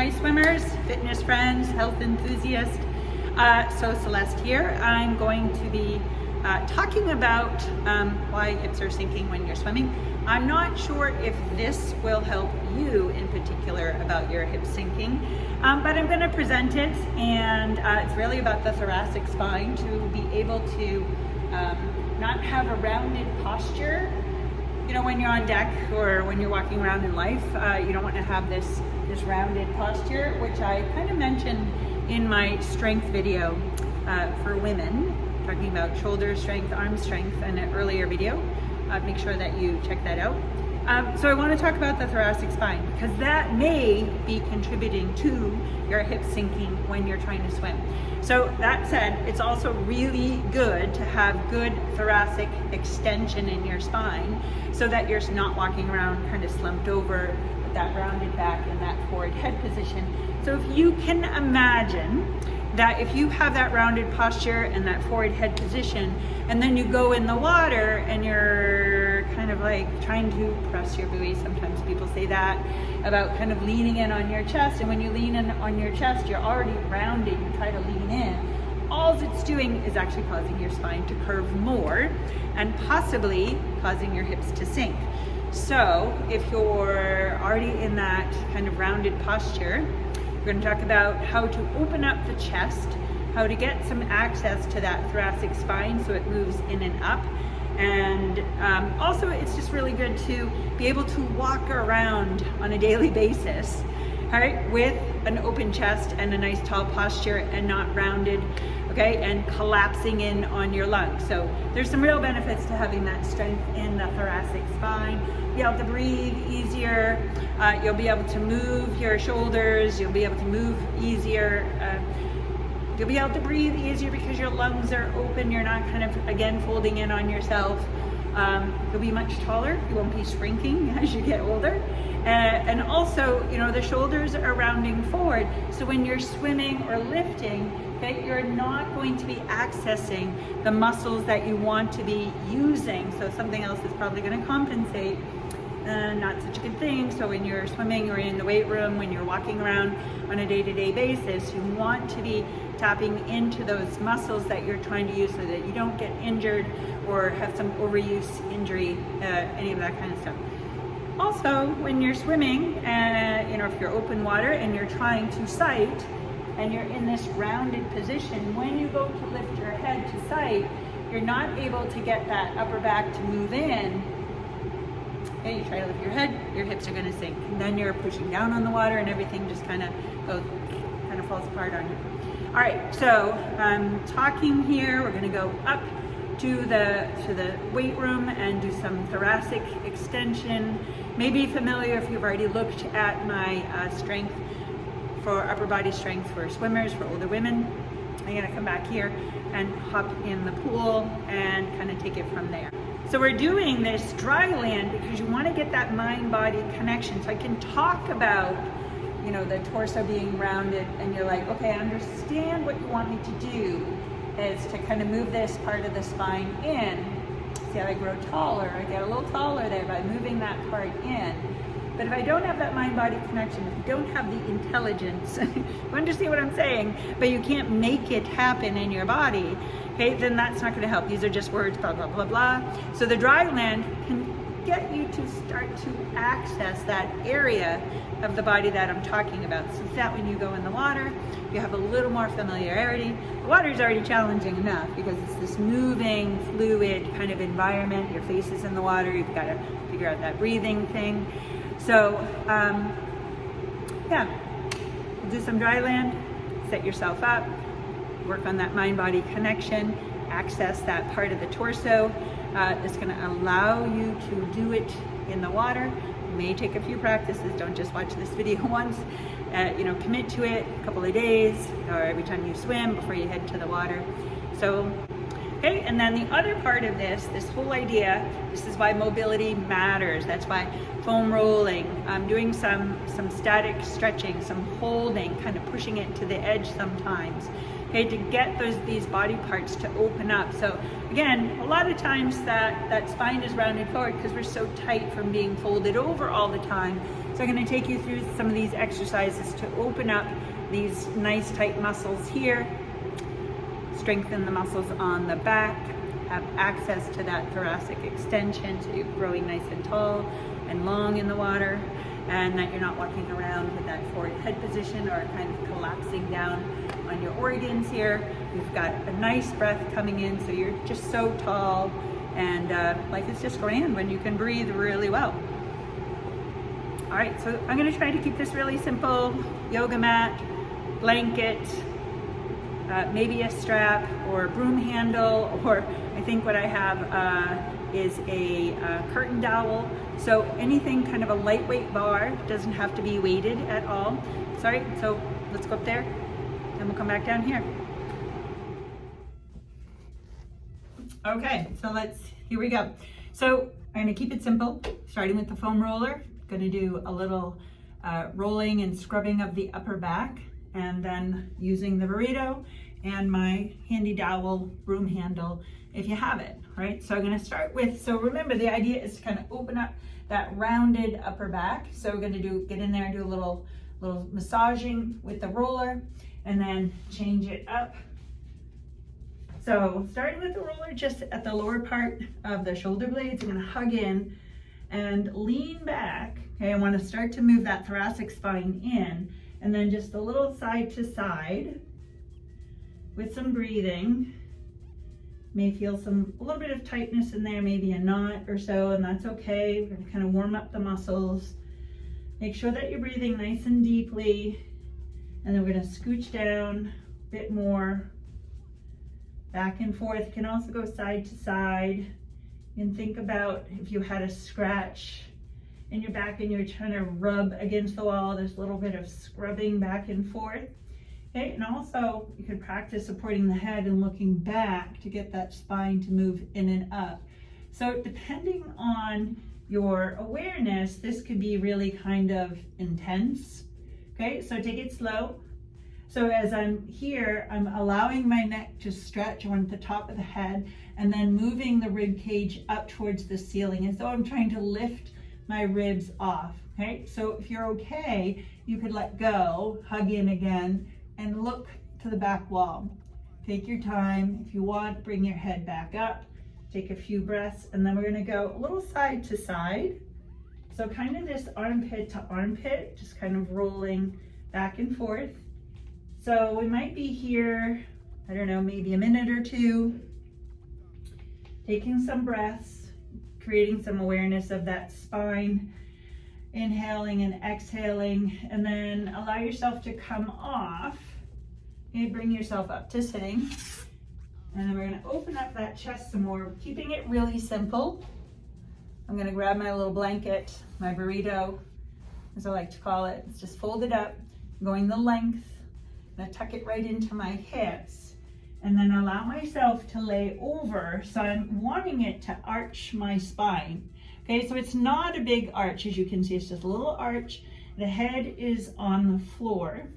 Hi swimmers, fitness friends, health enthusiasts. So Celeste here. I'm going to be talking about why hips are sinking when you're swimming. I'm not sure if this will help you in particular about your hip sinking, but I'm going to present it, and it's really about the thoracic spine, to be able to not have a rounded posture. You know, when you're on deck or when you're walking around in life, you don't want to have this rounded posture, which I kind of mentioned in my strength video for women, talking about shoulder strength, arm strength in an earlier video. Make sure that you check that out. So I want to talk about the thoracic spine, because that may be contributing to your hip sinking when you're trying to swim. So that said, it's also really good to have good thoracic extension in your spine so that you're not walking around kind of slumped over with that rounded back and that forward head position. So if you can imagine that if you have that rounded posture and that forward head position, and then you go in the water and you're kind of like trying to press your buoy. Sometimes people say that about kind of leaning in on your chest, and when you lean in on your chest, you're already rounded, you try to lean in. All it's doing is actually causing your spine to curve more and possibly causing your hips to sink. So if you're already in that kind of rounded posture, we're going to talk about how to open up the chest, how to get some access to that thoracic spine so it moves in and up. And also it's just really good to be able to walk around on a daily basis, all right, with an open chest and a nice tall posture and not rounded, okay, and collapsing in on your lungs. So there's some real benefits to having that strength in the thoracic spine. You'll be able to breathe easier, you'll be able to move your shoulders, you'll be able to move easier, you'll be able to breathe easier because your lungs are open, you're not kind of, again, folding in on yourself. You'll be much taller, you won't be shrinking as you get older. And also, you know, the shoulders are rounding forward, so when you're swimming or lifting, okay, you're not going to be accessing the muscles that you want to be using. So something else is probably going to compensate. Not such a good thing. So when you're swimming or in the weight room, when you're walking around on a day-to-day basis, you want to be tapping into those muscles that you're trying to use so that you don't get injured or have some overuse injury, any of that kind of stuff. Also, when you're swimming, you know, if you're open water and you're trying to sight and you're in this rounded position, when you go to lift your head to sight, you're not able to get that upper back to move in. Okay, you try to lift your head, your hips are going to sink, and then you're pushing down on the water and everything just kind of falls apart on you. All right, so talking here, we're going to go up to the weight room and do some thoracic extension. Maybe familiar if you've already looked at my strength for upper body strength for swimmers, for older women. I'm going to come back here and hop in the pool and kind of take it from there. So we're doing this dry land because you want to get that mind-body connection. So I can talk about, you know, the torso being rounded, and you're like, okay, I understand what you want me to do is to kind of move this part of the spine in. See how I grow taller? I get a little taller there by moving that part in. But if I don't have that mind-body connection, if you don't have the intelligence, you understand what I'm saying, but you can't make it happen in your body, okay, then that's not going to help. These are just words, blah, blah, blah, blah. So the dry land can get you to start to access that area of the body that I'm talking about, so that when you go in the water, you have a little more familiarity. The water is already challenging enough because it's this moving, fluid kind of environment. Your face is in the water, you've got to figure out that breathing thing. So, yeah, we'll do some dry land, set yourself up, work on that mind-body connection, access that part of the torso. It's going to allow you to do it in the water. It may take a few practices. Don't just watch this video once. You know, commit to it a couple of days or every time you swim before you head to the water. So, okay, and then the other part of this whole idea, this is why mobility matters. That's why foam rolling, doing some static stretching, some holding, kind of pushing it to the edge sometimes. Okay, to get these body parts to open up. So again, a lot of times that spine is rounded forward because we're so tight from being folded over all the time. So I'm going to take you through some of these exercises to open up these nice tight muscles here, strengthen the muscles on the back, have access to that thoracic extension so you're growing nice and tall and long in the water, and that you're not walking around with that forward head position or kind of collapsing down on your organs here. You've got a nice breath coming in, so you're just so tall, and life is just grand when you can breathe really well. All right, so I'm gonna try to keep this really simple. Yoga mat, blanket, maybe a strap or a broom handle, or I think what I have is a curtain dowel. So anything kind of a lightweight bar, doesn't have to be weighted at all. Sorry, so let's go up there and we'll come back down here. Okay, so here we go. So I'm gonna keep it simple, starting with the foam roller. Gonna do a little rolling and scrubbing of the upper back, and then using the burrito and my handy dowel broom handle if you have it, right? So I'm gonna start with, so remember the idea is to kind of open up that rounded upper back. So we're gonna get in there and do a little massaging with the roller, and then change it up. So starting with the roller just at the lower part of the shoulder blades, I'm gonna hug in and lean back. Okay, I wanna start to move that thoracic spine in, and then just a little side to side with some breathing. May feel a little bit of tightness in there, maybe a knot or so, and that's okay. We're gonna kind of warm up the muscles. Make sure that you're breathing nice and deeply, and then we're gonna scooch down a bit more, back and forth. You can also go side to side. You can think about if you had a scratch in your back and you're trying to rub against the wall, there's a little bit of scrubbing back and forth. Okay, and also you could practice supporting the head and looking back to get that spine to move in and up. So depending on your awareness, this could be really kind of intense. Okay, so take it slow. So as I'm here, I'm allowing my neck to stretch on the top of the head, and then moving the rib cage up towards the ceiling as though I'm trying to lift my ribs off. Okay, so if you're okay, you could let go, hug in again, and look to the back wall. Take your time. If you want, bring your head back up, take a few breaths, and then we're gonna go a little side to side. So kind of this armpit to armpit, just kind of rolling back and forth. So we might be here, I don't know, maybe a minute or two, taking some breaths, creating some awareness of that spine, inhaling and exhaling, and then allow yourself to come off. Okay, bring yourself up to sitting, and then we're gonna open up that chest some more, keeping it really simple. I'm gonna grab my little blanket, my burrito, as I like to call it. It's just folded up, going the length. I'm gonna tuck it right into my hips, and then allow myself to lay over. So I'm wanting it to arch my spine. Okay, so it's not a big arch, as you can see, it's just a little arch. The head is on the floor.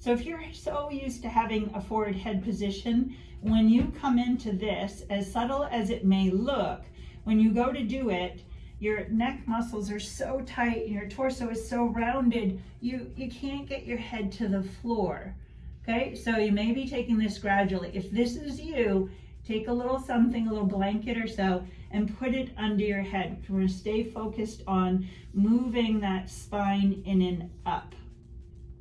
So if you're so used to having a forward head position, when you come into this, as subtle as it may look, when you go to do it, your neck muscles are so tight and your torso is so rounded, you can't get your head to the floor. Okay, so you may be taking this gradually. If this is you, take a little something, a little blanket or so, and put it under your head. We're gonna stay focused on moving that spine in and up.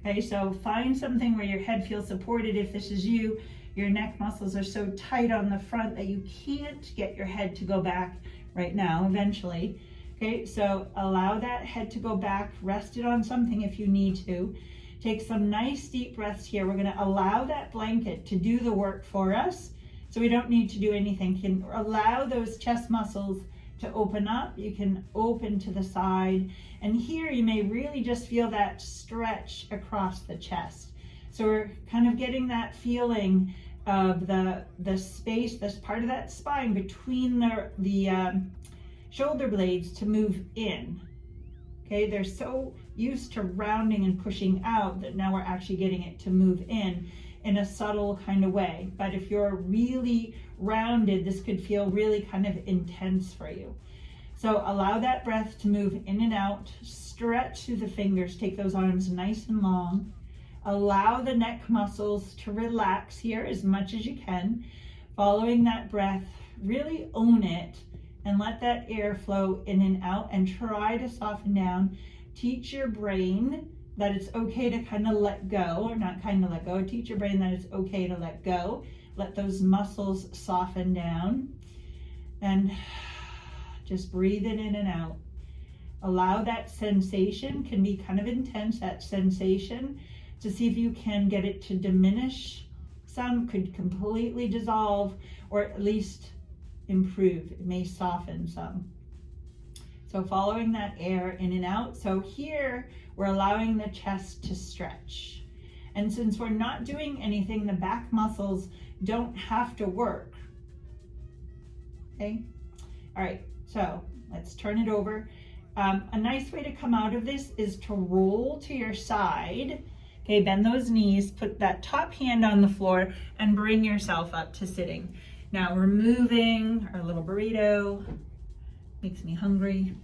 Okay, so find something where your head feels supported. If this is you, your neck muscles are so tight on the front that you can't get your head to go back right now, eventually. Okay, so allow that head to go back, rest it on something if you need to. Take some nice deep breaths here. We're gonna allow that blanket to do the work for us, so we don't need to do anything. You can allow those chest muscles to open up. You can open to the side. And here you may really just feel that stretch across the chest. So we're kind of getting that feeling of the space, this part of that spine between the shoulder blades to move in. Okay, they're so used to rounding and pushing out that now we're actually getting it to move in a subtle kind of way. But if you're really rounded, this could feel really kind of intense for you. So allow that breath to move in and out. Stretch through the fingers. Take those arms nice and long. Allow the neck muscles to relax here as much as you can. Following that breath, really own it and let that air flow in and out and try to soften down. Teach your brain that it's okay to kind of let go, or not kind of let go. Teach your brain that it's okay to let go. Let those muscles soften down and just breathe it in and out. Allow that sensation, can be kind of intense, that sensation, to see if you can get it to diminish. Some could completely dissolve or at least improve. It may soften some. So following that air in and out. So here we're allowing the chest to stretch. And since we're not doing anything, the back muscles don't have to work. Okay? All right, so let's turn it over. A nice way to come out of this is to roll to your side. Okay, bend those knees, put that top hand on the floor, and bring yourself up to sitting. Now we're moving our little burrito. Makes me hungry.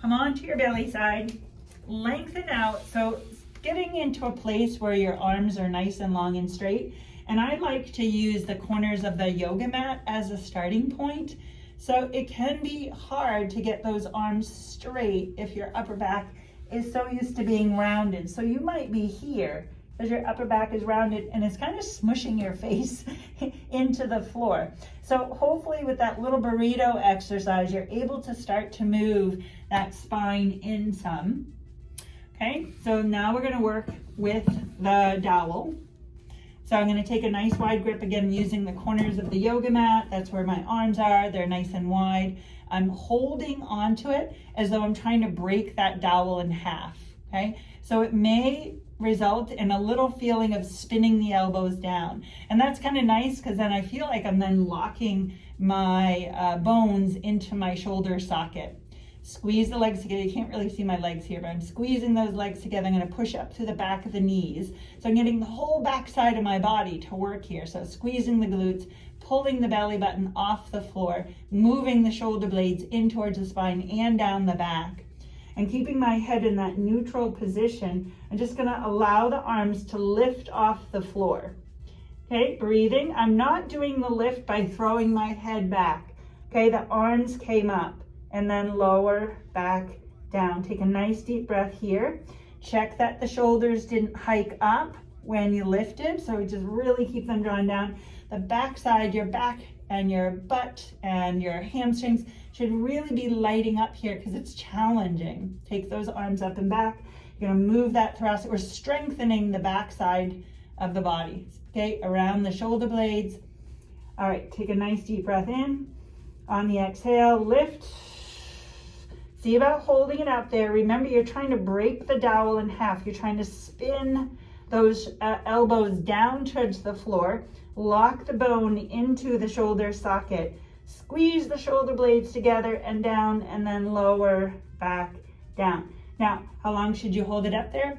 Come on to your belly side. Lengthen out. So getting into a place where your arms are nice and long and straight. And I like to use the corners of the yoga mat as a starting point. So it can be hard to get those arms straight if your upper back is so used to being rounded. So you might be here because your upper back is rounded and it's kind of smushing your face into the floor. So hopefully with that little burrito exercise, you're able to start to move that spine in some. Okay, so now we're going to work with the dowel. So I'm going to take a nice wide grip again using the corners of the yoga mat. That's where my arms are. They're nice and wide. I'm holding onto it as though I'm trying to break that dowel in half. Okay, so it may result in a little feeling of spinning the elbows down. And that's kind of nice because then I feel like I'm then locking my bones into my shoulder socket. Squeeze the legs together. You can't really see my legs here, but I'm squeezing those legs together. I'm going to push up through the back of the knees. So I'm getting the whole back side of my body to work here. So squeezing the glutes, pulling the belly button off the floor, moving the shoulder blades in towards the spine and down the back. And keeping my head in that neutral position, I'm just going to allow the arms to lift off the floor. Okay, breathing. I'm not doing the lift by throwing my head back. Okay, the arms came up. And then lower back down. Take a nice deep breath here. Check that the shoulders didn't hike up when you lifted. So just really keep them drawn down. The back side, your back and your butt and your hamstrings should really be lighting up here because it's challenging. Take those arms up and back. You're gonna move that thoracic. We're strengthening the back side of the body. Okay, around the shoulder blades. All right, take a nice deep breath in. On the exhale, lift. See about holding it up there. Remember, you're trying to break the dowel in half. You're trying to spin those elbows down towards the floor. Lock the bone into the shoulder socket. Squeeze the shoulder blades together and down, and then lower back down. Now, how long should you hold it up there?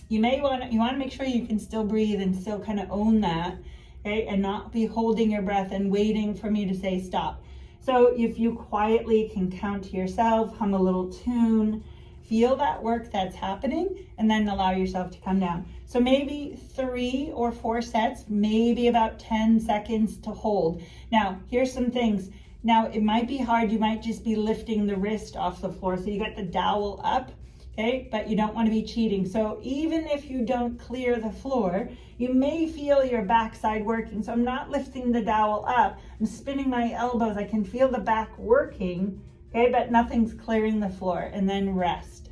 You want to make sure you can still breathe and still kind of own that, okay, and not be holding your breath and waiting for me to say stop. So if you quietly can count to yourself, hum a little tune, feel that work that's happening, and then allow yourself to come down. So maybe 3 or 4 sets, maybe about 10 seconds to hold. Now, here's some things. Now, it might be hard. You might just be lifting the wrist off the floor. So you got the dowel up, okay, but you don't want to be cheating. So even if you don't clear the floor, you may feel your backside working. So I'm not lifting the dowel up. I'm spinning my elbows. I can feel the back working, okay, but nothing's clearing the floor. And then rest.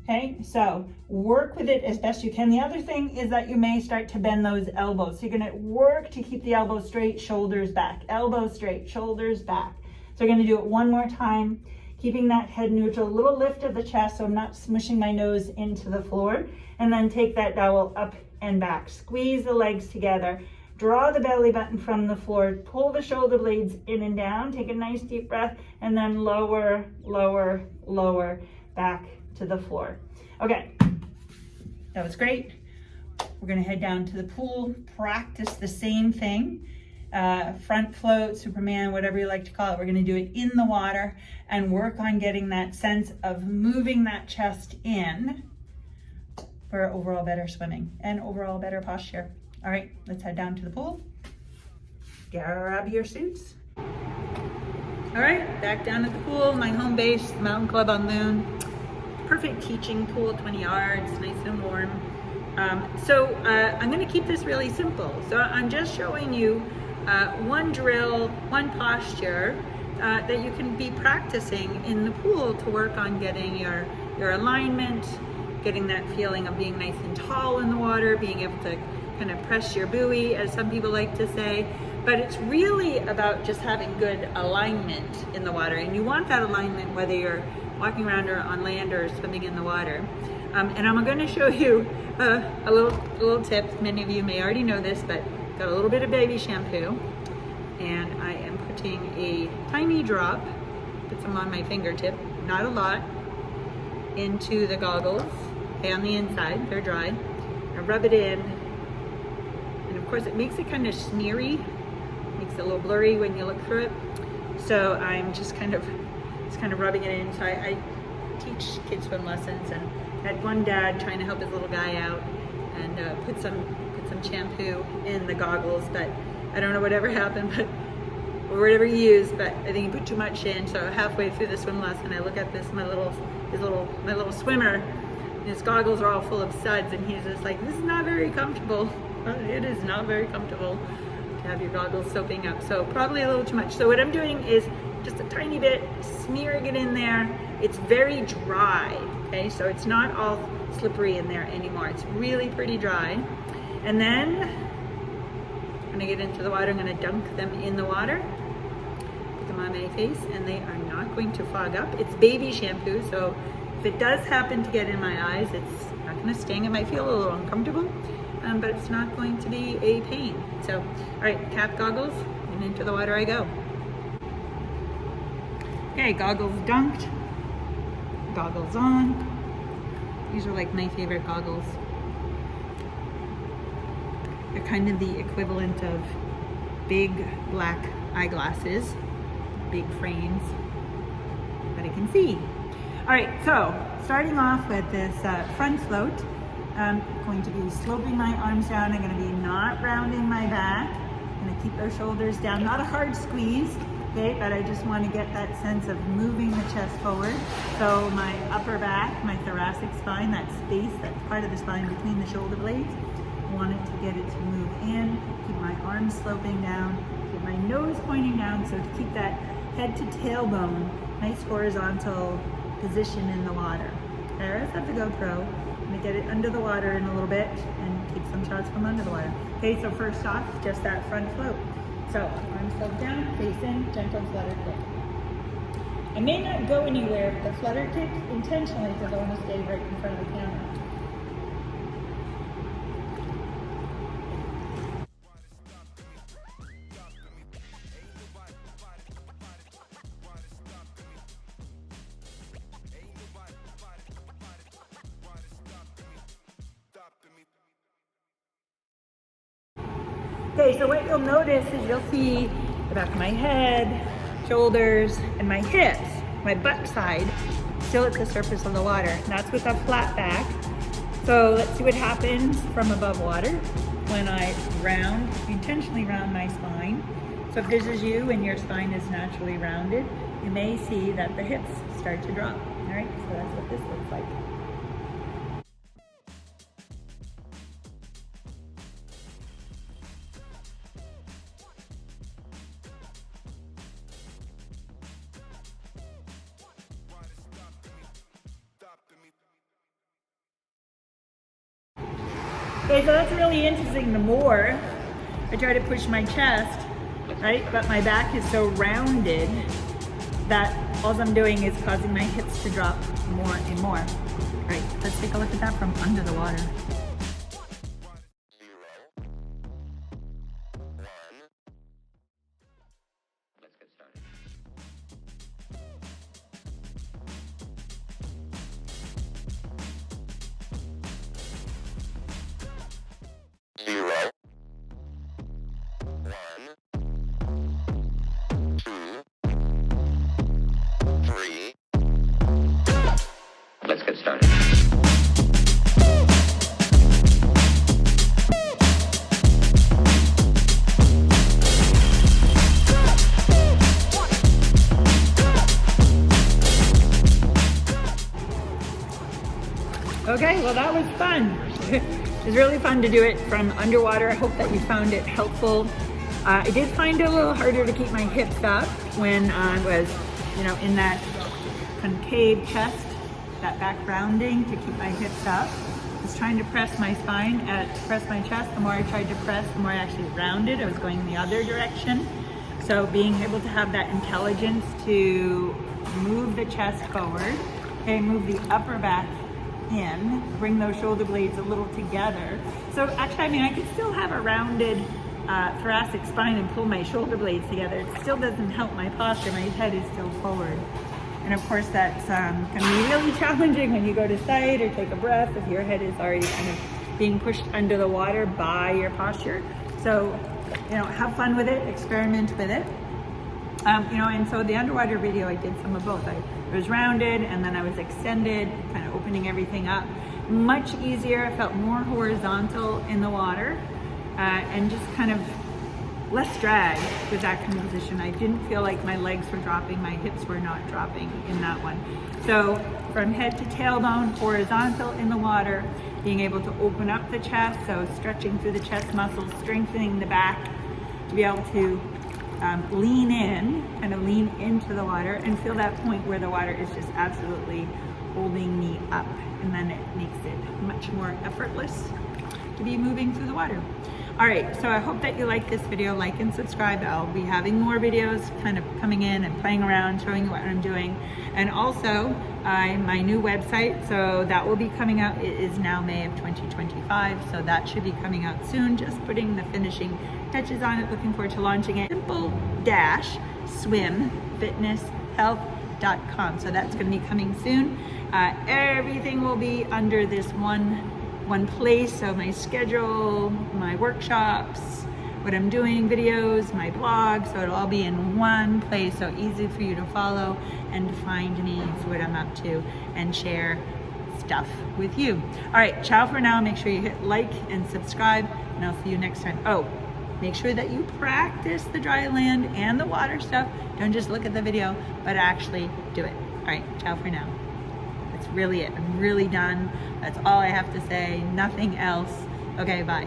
Okay, so work with it as best you can. The other thing is that you may start to bend those elbows. So you're going to work to keep the elbows straight, shoulders back. Elbows straight, shoulders back. So we're going to do it one more time. Keeping that head neutral, a little lift of the chest so I'm not smushing my nose into the floor. And then take that dowel up and back. Squeeze the legs together. Draw the belly button from the floor. Pull the shoulder blades in and down. Take a nice deep breath. And then lower, lower, lower back to the floor. Okay, that was great. We're going to head down to the pool. Practice the same thing. front float, Superman, whatever you like to call it. We're going to do it in the water and work on getting that sense of moving that chest in for overall better swimming and overall better posture. All right, let's head down to the pool. Grab your suits. All right, back down at the pool, my home base, Mountain Club on Loon. Perfect teaching pool, 20 yards, nice and warm. I'm going to keep this really simple. So I'm just showing you one drill, one posture that you can be practicing in the pool to work on getting your alignment, getting that feeling of being nice and tall in the water, being able to kind of press your buoy, as some people like to say. But it's really about just having good alignment in the water. And you want that alignment whether you're walking around or on land or swimming in the water. And I'm going to show you a little tip. Many of you may already know this, but got a little bit of baby shampoo. And I am putting a tiny drop, put some on my fingertip, not a lot, into the goggles. Okay, on the inside, they're dry. I rub it in. And of course it makes it kind of smeary. Makes it a little blurry when you look through it. So I'm just kind of rubbing it in. So I teach kids swim lessons, and had one dad trying to help his little guy out and put some shampoo in the goggles, but I don't know whatever happened, or whatever he used, but I think he put too much in. So halfway through the swim lesson, I look at my little swimmer, and his goggles are all full of suds, and he's just like, "This is not very comfortable." It is not very comfortable to have your goggles soaking up, so probably a little too much. So what I'm doing is just a tiny bit, smearing it in there. It's very dry, okay? So it's not all slippery in there anymore. It's really pretty dry. And then when I get into the water, I'm gonna dunk them in the water, put them on my face, and they are not going to fog up. It's baby shampoo, so if it does happen to get in my eyes, it's not gonna sting. It might feel a little uncomfortable, but it's not going to be a pain. So, all right, cap goggles, and into the water I go. Okay, goggles dunked, goggles on. These are like my favorite goggles. They're kind of the equivalent of big black eyeglasses, big frames that I can see. All right, so starting off with this front float, I'm going to be sloping my arms down. I'm going to be not rounding my back. I'm going to keep those shoulders down. Not a hard squeeze, okay, but I just want to get that sense of moving the chest forward. So my upper back, my thoracic spine, that space, that part of the spine between the shoulder blades, I want it to get it to move in, keep my arms sloping down, keep my nose pointing down, so to keep that head to tailbone, nice horizontal position in the water. Okay, let's have the GoPro. I'm gonna get it under the water in a little bit and take some shots from under the water. Okay, so first off, just that front float. So arms sloped down, face in, gentle flutter kick. I may not go anywhere with the flutter kick intentionally because I want to stay right in front of the camera. Okay, so what you'll notice is you'll see the back of my head, shoulders, and my hips, my butt side, still at the surface of the water. And that's with a flat back. So let's see what happens from above water when I intentionally round my spine. So if this is you and your spine is naturally rounded, you may see that the hips start to drop. All right, so that's what this looks like. Okay, so that's really interesting. The more I try to push my chest, right, but my back is so rounded that all I'm doing is causing my hips to drop more and more. All right, let's take a look at that from under the water. Let's get started. Okay, well that was fun. It was really fun to do it from underwater. I hope that you found it helpful. I did find it a little harder to keep my hips up when I was, in that concave chest, that back rounding to keep my hips up. I was trying to press my spine, press my chest. The more I tried to press, the more I actually rounded. I was going the other direction. So being able to have that intelligence to move the chest forward, okay, move the upper back in, bring those shoulder blades a little together. So actually, I could still have a rounded thoracic spine and pull my shoulder blades together. It still doesn't help my posture. My head is still forward. And of course, that's can be really challenging when you go to sight or take a breath if your head is already kind of being pushed under the water by your posture. So, have fun with it, experiment with it. And so the underwater video, I did some of both. I was rounded and then I was extended, kind of opening everything up. Much easier, I felt more horizontal in the water and just kind of less drag with that kind of position. I didn't feel like my legs were dropping, my hips were not dropping in that one. So from head to tailbone, horizontal in the water, being able to open up the chest, so stretching through the chest muscles, strengthening the back to be able to lean in, kind of lean into the water and feel that point where the water is just absolutely holding me up, and then it makes it much more effortless to be moving through the water. All right, so I hope that you like this video. Like and subscribe. I'll be having more videos kind of coming in and playing around, showing you what I'm doing. And also my new website, so that will be coming out. It is now May of 2025, so that should be coming out soon. Just putting the finishing touches on it. Looking forward to launching it. simple-swimfitnesshealth.com. So that's going to be coming soon. Everything will be under this one place, so my schedule, my workshops, what I'm doing, videos, my blog, so it'll all be in one place, so easy for you to follow and to find me, see what I'm up to, and share stuff with you. All right, ciao for now. Make sure you hit like and subscribe, and I'll see you next time. Oh, make sure that you practice the dry land and the water stuff. Don't just look at the video, but actually do it. All right, ciao for now. That's really it. I'm really done. That's all I have to say. Nothing else. Okay, bye.